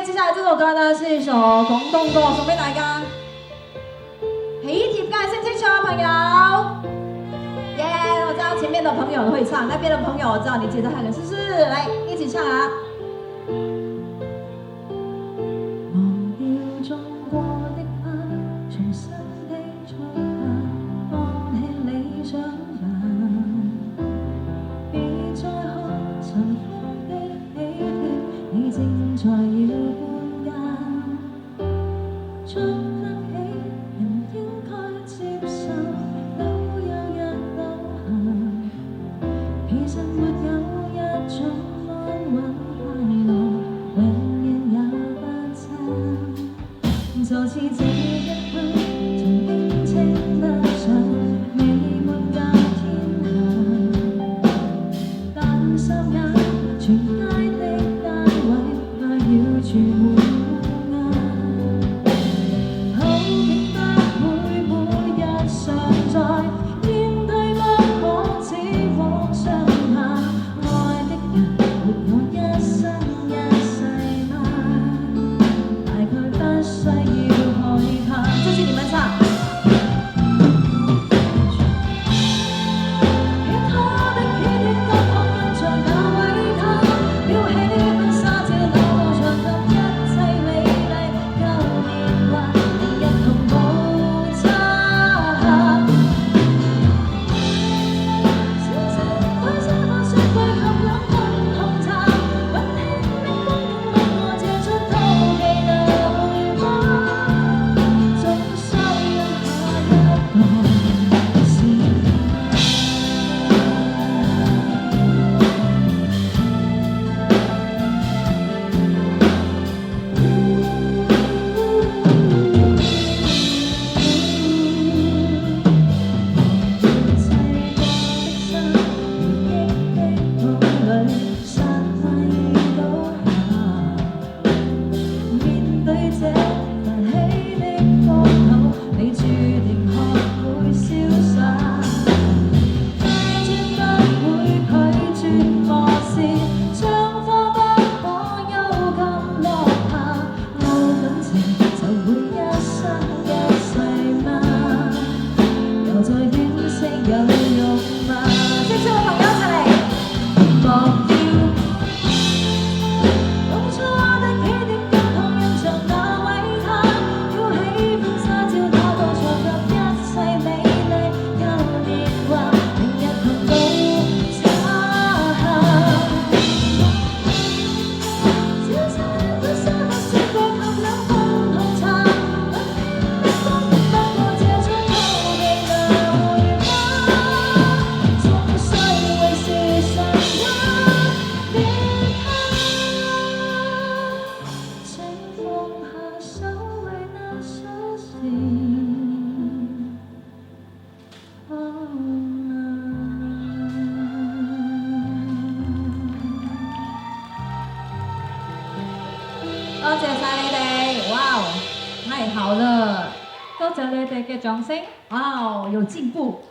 接下來這首歌呢是一首廣東歌，送俾大家。喜帖街識唔識唱啊，朋友？耶、我知道前面的朋友會唱，那邊的朋友我知道你記得很是不是？來，一起唱啊！忘掉種過的花，重新的出發，放棄理想吧，別再看塵封的喜帖，你正在要搬家，捉得起人應該接受，都有日留下，其實沒有一種安穩快樂，永遠也不差，就似這一刻從冰清得上，未沒教天下，但霎眼全街的單位快要住滿額，好景不會每日常在，面對不可只往上爬，愛的人沒有一生一世嗎？大概不需要害怕。這是你們唱。多謝晒你哋，哇，太好了，多謝你哋嘅掌聲，哇，有進步。